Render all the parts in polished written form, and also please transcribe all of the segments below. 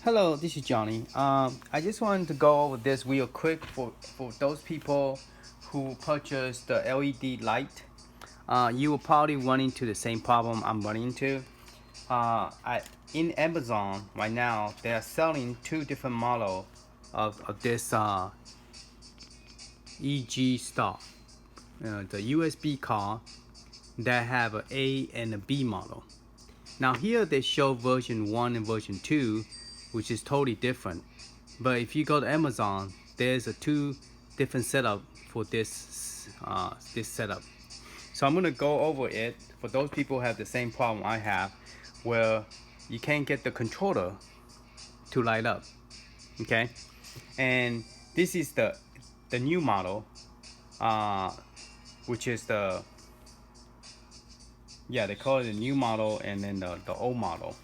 Hello, this is Johnny. I just wanted to go over this real quick for those people who purchased the LED light. You will probably run into the same problem I'm running into. In Amazon right now, they are selling two different models of this EG Star, the USB card that have an A and a B model. Now here they show version 1 and version 2, which is totally different. But if you go to Amazon, there's a two different setup for this setup. So I'm gonna go over it for those people who have the same problem I have, where you can't get the controller to light up. Okay, and this is the new model, which is they call it the new model and then the old model.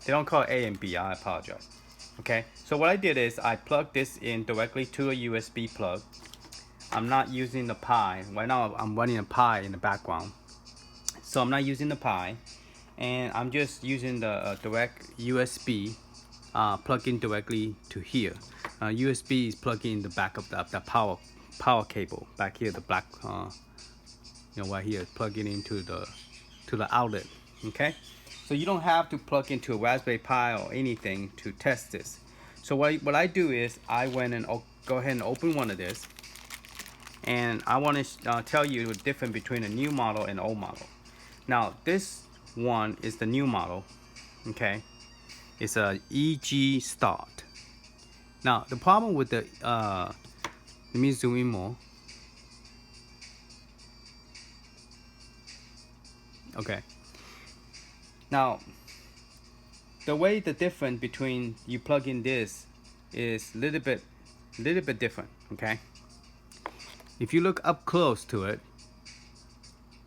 They don't call it A and B. I apologize. Okay, so what I did is I plugged this in directly to a USB plug. I'm not using the Pi. Right now I'm running a Pi in the background. So I'm not using the Pi. And I'm just using the direct USB plug in directly to here. USB is plugging in the back of the power cable. Back here, the black, right here, plugging into the outlet. Okay, so you don't have to plug into a Raspberry Pi or anything to test this. So what I do is I went and go ahead and open one of this, and I want to tell you the difference between a new model and old model. Now this one is the new model. Okay, it's a EG Start. Now the problem with the let me zoom in more. Okay. Now, the way the difference between you plug in this is little bit different. Okay. If you look up close to it,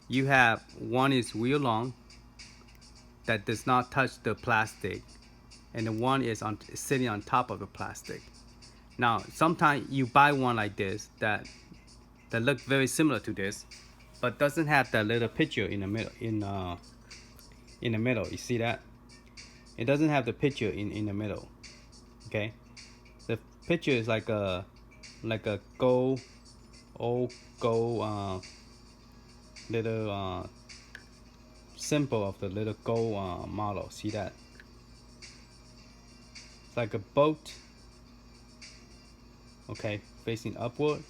you have one is real long that does not touch the plastic, and the one is sitting on top of the plastic. Now, sometimes you buy one like this that look very similar to this, but doesn't have that little picture in the middle. In the middle, you see that? It doesn't have the picture in the middle. Okay, the picture is like a gold little symbol of the little gold model. See that? It's like a boat. Okay, facing upward.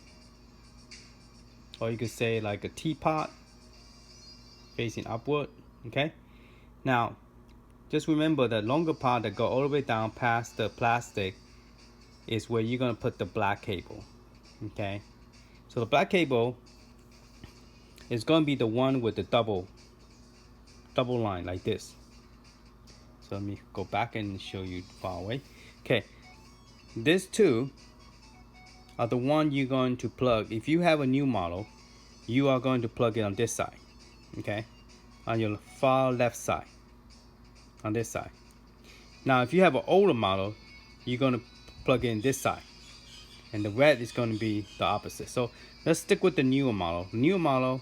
Or you could say like a teapot facing upward. Okay, now just remember the longer part that go all the way down past the plastic is where you're gonna put the black cable. Okay, so the black cable is gonna be the one with the double line like this. So let me go back and show you far away. Okay, these two are the one you're going to plug. If you have a new model, you are going to plug it on this side. Okay, on your far left side, on this side. Now if you have an older model, you're going to plug in this side, and the red is going to be the opposite. So let's stick with the newer model. Newer model,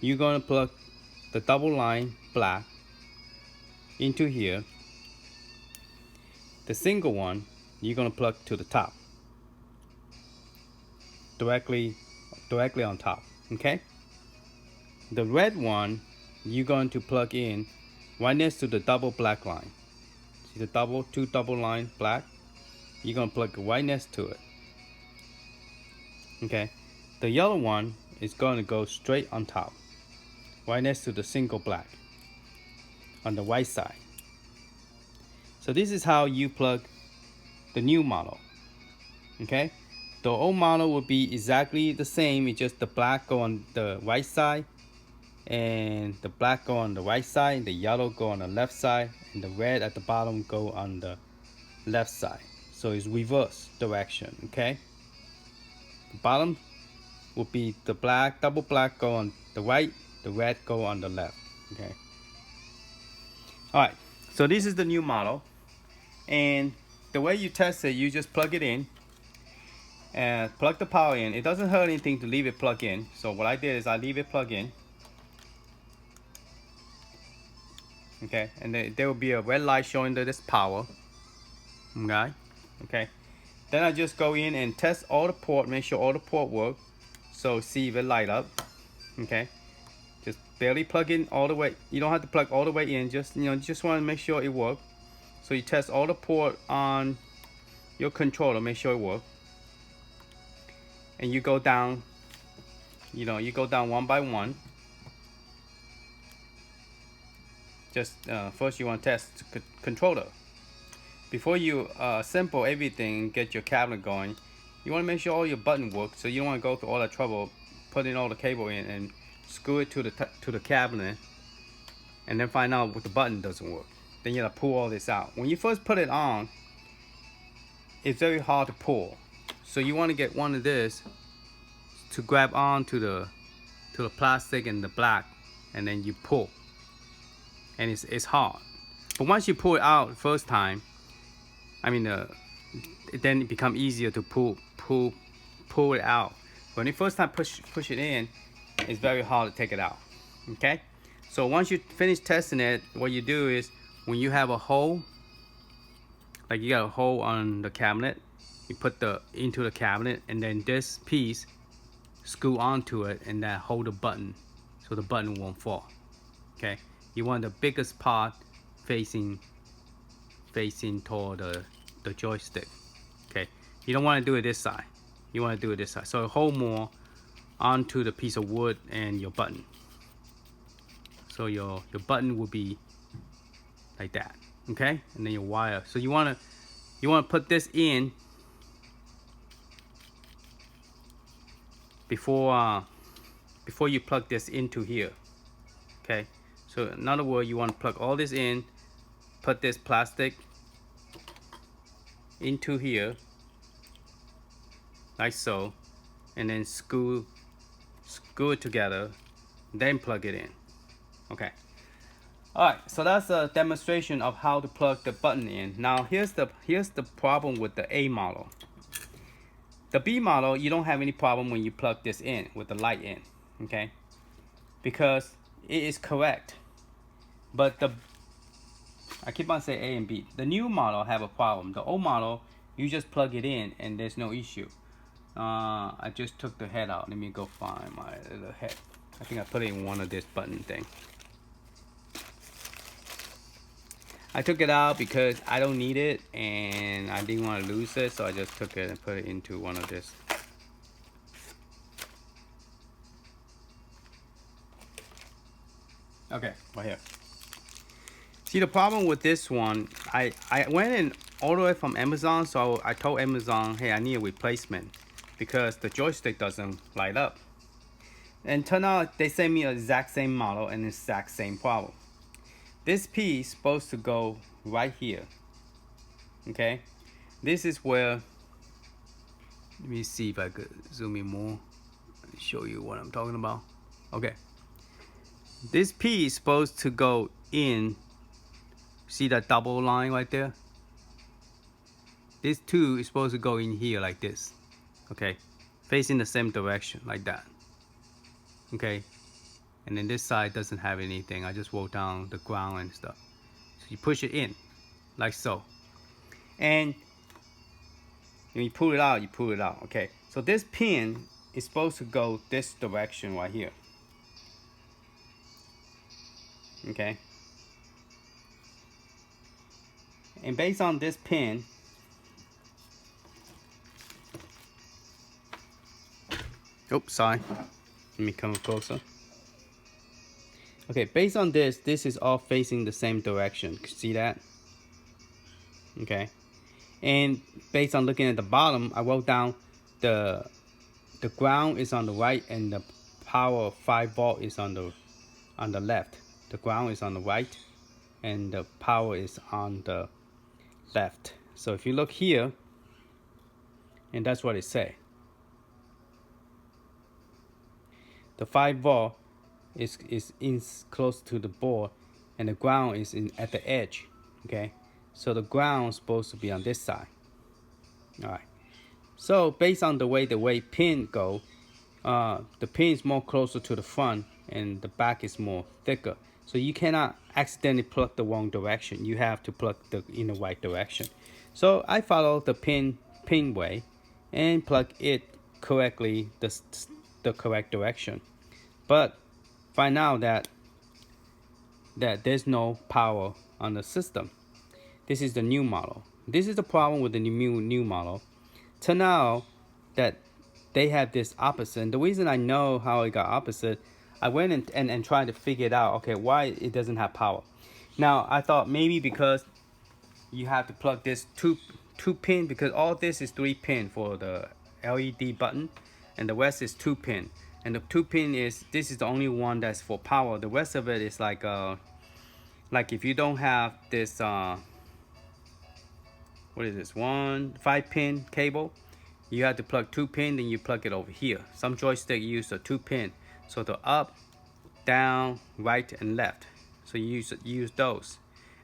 you're going to plug the double line black into here. The single one, you're going to plug to the top, directly on top. Okay, the red one you're going to plug in right next to the double black line. See the two double line black? You're going to plug it right next to it. Okay, the yellow one is going to go straight on top, right next to the single black on the right side. So this is how you plug the new model. Okay, the old model will be exactly the same. It's just the black go on the right side, and the black go on the right side, the yellow go on the left side, and the red at the bottom go on the left side. So it's reverse direction. Okay, the bottom will be the black, double black go on the right, the red go on the left. Okay, all right, so this is the new model, and the way you test it, you just plug it in and plug the power in. It doesn't hurt anything to leave it plugged in. So what I did is I leave it plugged in. Okay, and there will be a red light showing that it's power. Okay. Then I just go in and test all the port, make sure all the port work. So see if it light up. Okay. Just barely plug in all the way. You don't have to plug all the way in. Just just want to make sure it works. So you test all the port on your controller, make sure it works. And you go down. You go down one by one. Just first you want to test controller. Before you assemble everything and get your cabinet going, you want to make sure all your buttons work. So you don't want to go through all that trouble putting all the cable in and screw it to the cabinet, and then find out what the button doesn't work. Then you gotta pull all this out. When you first put it on, it's very hard to pull. So you want to get one of this to grab on to the plastic and the black, and then you pull. And it's hard. But once you pull it out the first time, then it becomes easier to pull it out. When you first time push it in, it's very hard to take it out. Okay? So once you finish testing it, what you do is when you have a hole, like you got a hole on the cabinet, you put into the cabinet, and then this piece screw onto it, and that hold the button so the button won't fall. Okay? You want the biggest part facing toward the joystick. Okay? You don't want to do it this side. You want to do it this side. So hold more onto the piece of wood and your button. So your button will be like that. Okay? And then your wire. So you want to put this in before you plug this into here. Okay? So in other words, you want to plug all this in, put this plastic into here like so, and then screw it together, then plug it in. Okay. Alright, so that's a demonstration of how to plug the button in. Now here's the problem with the A model. The B model, you don't have any problem when you plug this in with the light in. Okay? Because it is correct. But I keep on saying A and B. The new model have a problem. The old model, you just plug it in and there's no issue. I just took the head out. Let me go find my little head. I think I put it in one of this button thing. I took it out because I don't need it and I didn't want to lose it, so I just took it and put it into one of this. Okay, right here. See, the problem with this one, I went in all the way from Amazon, so I told Amazon, hey, I need a replacement because the joystick doesn't light up. And turn out they sent me the exact same model and the exact same problem. This piece is supposed to go right here. Okay? This is where, let me see if I could zoom in more and show you what I'm talking about. Okay. This piece is supposed to go in. See that double line right there? This two is supposed to go in here like this. Okay? Facing the same direction like that. Okay? And then this side doesn't have anything. I just wrote down the ground and stuff. So you push it in like so. And when you pull it out, you pull it out. Okay? So this pin is supposed to go this direction right here. Okay? And based on this pin, oops, sorry. Let me come closer. Okay, based on this is all facing the same direction. See that? Okay. And based on looking at the bottom, I wrote down the ground is on the right and the power of 5 volt is on the left. The ground is on the right and the power is on the left. So if you look here, and that's what it say. The 5 volt is in close to the board, and the ground is at the edge. Okay, so the ground is supposed to be on this side. All right. So based on the way pin go, the pin is more closer to the front, and the back is more thicker. So you cannot accidentally plug the wrong direction. You have to plug in the right direction. So I follow the pin way and plug it correctly the correct direction. But find out that there's no power on the system. This is the new model. This is the problem with the new model. Turn out that they have this opposite. And the reason I know how it got opposite, I went and tried to figure it out. Okay, why it doesn't have power. Now I thought maybe because you have to plug this two pin, because all this is 3 pin for the LED button, and the rest is 2 pin. And the 2 pin is, this is the only one that's for power. The rest of it is like if you don't have this what is this, 5 pin cable, you have to plug 2 pin, then you plug it over here. Some joystick use a 2 pin, so the up, down, right, and left. So you use those,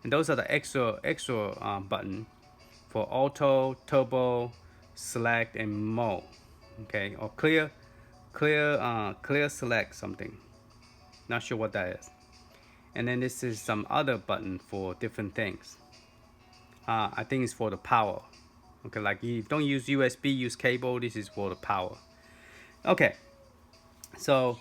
and those are the extra button for auto, turbo, select, and mode. Okay, or clear select something. Not sure what that is. And then this is some other button for different things. I think it's for the power. Okay, like you don't use USB, use cable. This is for the power. Okay, so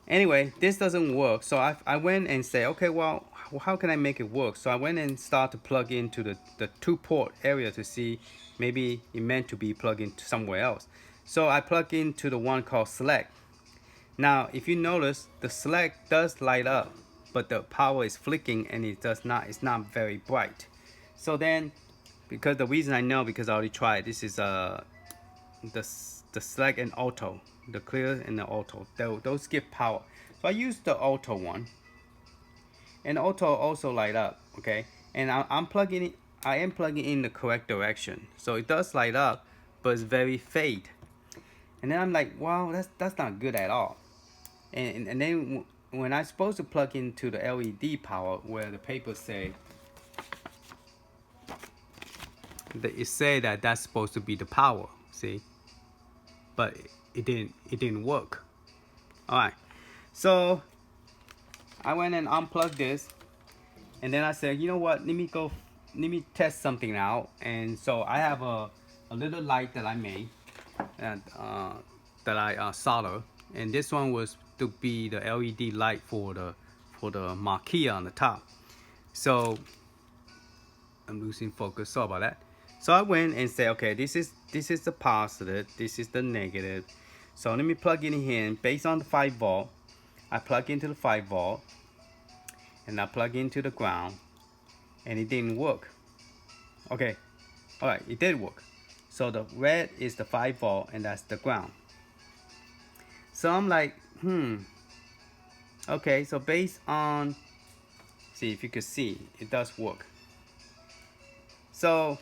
anyway, this doesn't work. So I went and say, okay, well, how can I make it work? So I went and started to plug into the 2 port area to see maybe it meant to be plugged into somewhere else. So I plug into the one called select. Now, if you notice, the select does light up, but the power is flicking and it's not very bright. So then, because the reason I know, because I already tried, this is the select and auto, the clear and the auto, those give power. So I used the auto one, and auto also light up, okay? And I am plugging in the correct direction, so it does light up, but it's very fade. And then I'm like, wow, that's not good at all. And then when I'm supposed to plug into the LED power, where the papers say that that's supposed to be the power, see, but it didn't work. All right, so I went and unplugged this, and then I said, you know what, let me test something out. And so I have a little light that I made, and that I solder, and this one was to be the LED light for the marquee on the top. So I'm losing focus, sorry about that. So I went and said, okay, this is the positive, this is the negative. So let me plug it in based on the 5 volt. I plug into the 5 volt, and I plug into the ground, and it didn't work. Okay, all right, it did work. So the red is the 5 volt, and that's the ground. So I'm like, okay, so based on, see if you could see, it does work. So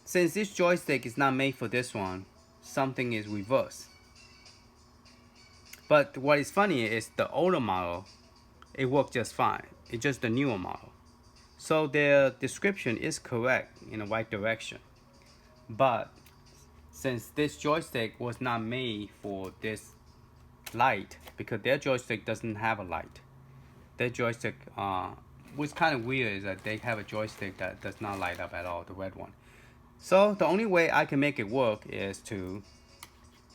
since this joystick is not made for this one, something is reversed. But what is funny is the older model, it worked just fine. It's just the newer model. So their description is correct in the right direction. But since this joystick was not made for this light, because their joystick doesn't have a light. Their joystick, what's kind of weird is that they have a joystick that does not light up at all, the red one. So the only way I can make it work is to,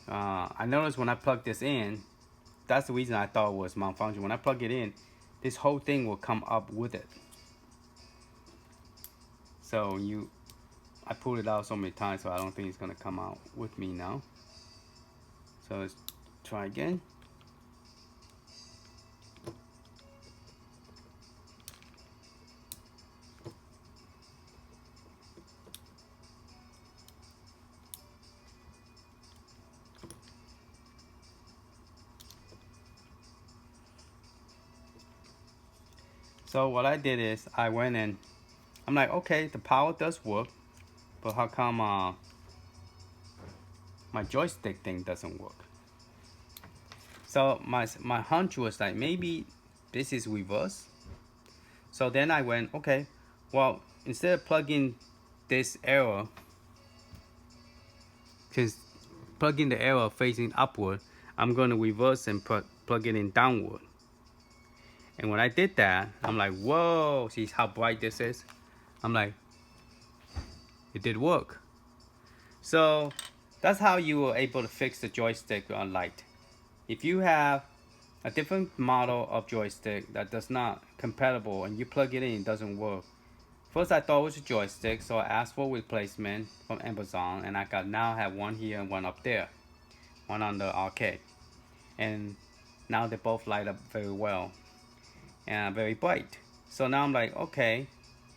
I noticed when I plug this in, that's the reason I thought it was malfunction. When I plug it in, this whole thing will come up with it. So I pulled it out so many times, so I don't think it's gonna come out with me now. So let's try again. So what I did is I went and I'm like, okay, the power does work, but how come my joystick thing doesn't work? So my hunch was like, maybe this is reverse. So then I went, okay, well, instead of plugging this arrow, since plugging the arrow facing upward, I'm going to reverse and plug it in downward. And when I did that, I'm like, whoa, see how bright this is? I'm like, it did work. So that's how you were able to fix the joystick light. If you have a different model of joystick that does not compatible and you plug it in, it doesn't work. First I thought it was a joystick, so I asked for replacement from Amazon, and I now have one here and one up there, one on the arcade, and now they both light up very well and very bright. So now I'm like, okay,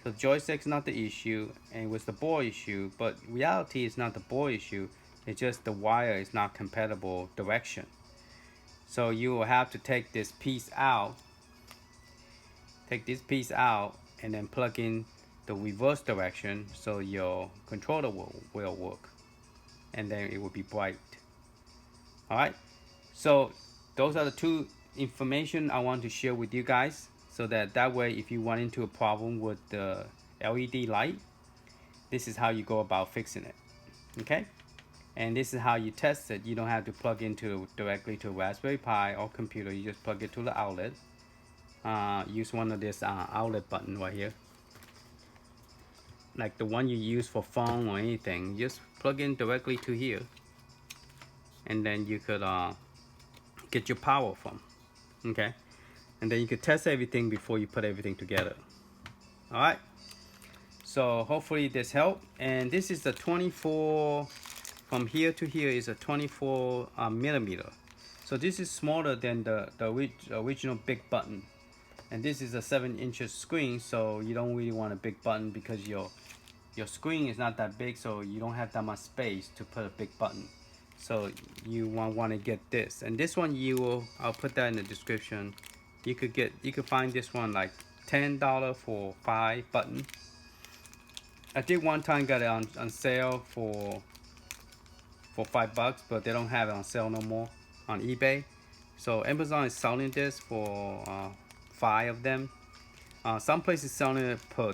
so joystick's not the issue, and it was the board issue, but reality is not the board issue, it's just the wire is not compatible direction. So you will have to take this piece out, and then plug in the reverse direction so your controller will work, and then it will be bright. Alright, so those are the two information I want to share with you guys, so that way if you run into a problem with the LED light, this is how you go about fixing it. Okay, and this is how you test it. You don't have to plug into directly to a Raspberry Pi or computer. You just plug it to the outlet. Use one of this outlet button right here, like the one you use for phone or anything. Just plug in directly to here, and then you could get your power from. Okay, and then you could test everything before you put everything together. All right, so hopefully this helped. And this is the 24, from here to here is a 24 millimeter. So this is smaller than the original big button, and this is a 7-inch screen, so you don't really want a big button because your screen is not that big, so you don't have that much space to put a big button. So you want to get this, and this one I'll put that in the description. You could find this one like $10 for 5 buttons. I did one time get it on sale for $5, but they don't have it on sale no more on eBay. So Amazon is selling this for 5 of them. Some places selling it per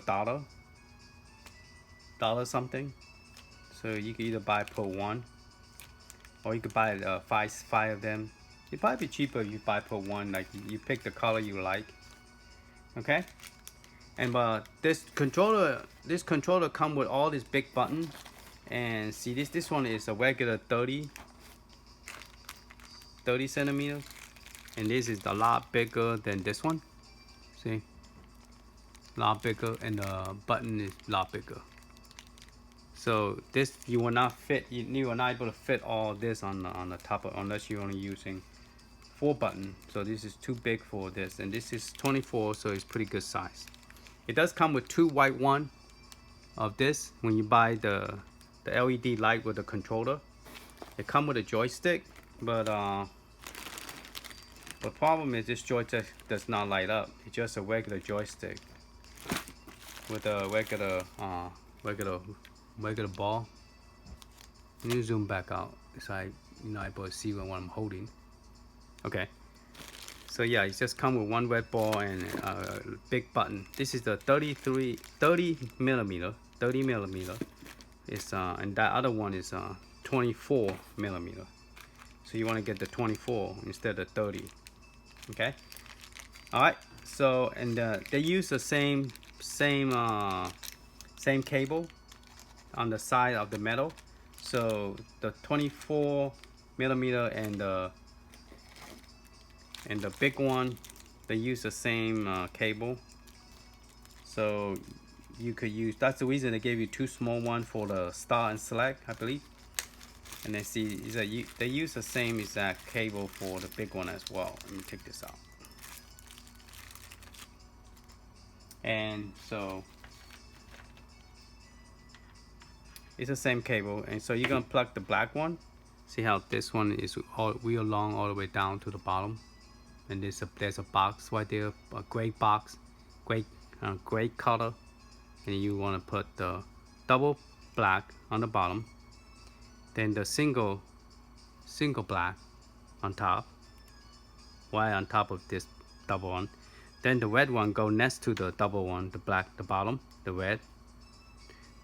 dollar something. So you can either buy per one, or you could buy five of them. It'd probably be cheaper if you buy per one. Like you pick the color you like. Okay. And this controller come with all these big buttons. And see, this one is a regular 30 centimeters, and this is a lot bigger than this one. See, a lot bigger, and the button is a lot bigger. So this you will not able to fit all this on the top of, unless you're only using 4 buttons. So this is too big for this, and this is 24, so it's pretty good size. It does come with 2 white one of this when you buy the LED light with the controller. It comes with a joystick, but the problem is this joystick does not light up. It's just a regular joystick with a regular ball. Let me zoom back out so you're not able to see what I'm holding. Okay. So yeah, it just comes with one red ball and a big button. This is the 30 millimeter. It's and that other one is 24 millimeter. So you want to get the 24 instead of 30. Okay. All right. So and they use the same cable on the side of the metal. So the 24 millimeter and the big one, they use the same cable. So you could use, that's the reason they gave you 2 small ones for the start and select, I believe. And then see, they use the same exact cable for the big one as well. Let me take this out. And so it's the same cable, and so you're gonna plug the black one. See how this one is real long all the way down to the bottom, and there's a box right there, a gray box, gray color, and you want to put the double black on the bottom, then the single black on top, right on top of this double one. Then the red one go next to the double one, the black, the bottom, the red.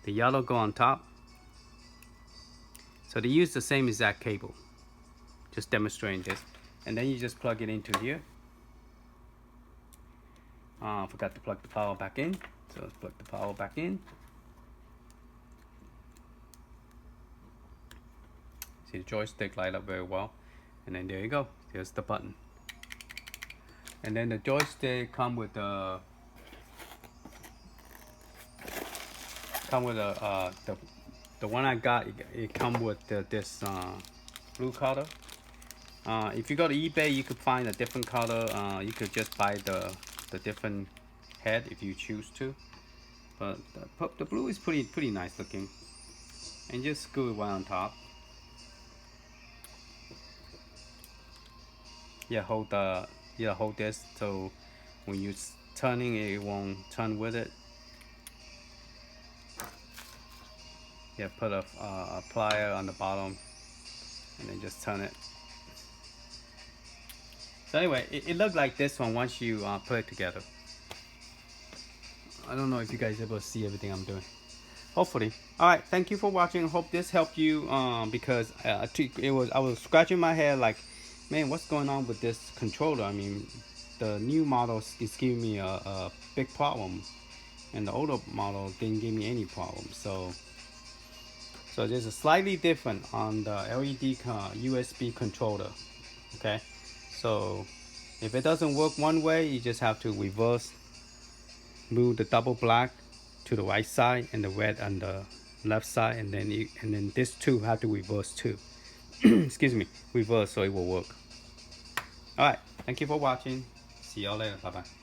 The yellow go on top. So they use the same exact cable. Just demonstrating this. And then you just plug it into here. Forgot to plug the power back in. So let's plug the power back in. See the joystick light up very well, and then there you go. There's the button. And then the joystick come with the the one I got. It come with this blue color. If you go to eBay, you could find a different color. You could just buy the different head if you choose to. But the blue is pretty nice looking. And just screw it right on top. Hold this so when you're turning it, it won't turn with it. Put a plier on the bottom and then just turn it. So anyway, it looked like this one once you put it together. I don't know if you guys are able to see everything I'm doing. Hopefully. Alright, thank you for watching. Hope this helped you because I was scratching my head like, man, what's going on with this controller? I mean, the new model is giving me a big problem, and the older model didn't give me any problem. So there's a slightly different on the LED USB controller. Okay, so if it doesn't work one way, you just have to reverse, move the double black to the right side and the red on the left side, and then this two have to reverse too. Excuse me, reverse so it will work. All right, thank you for watching. See y'all later. Bye bye.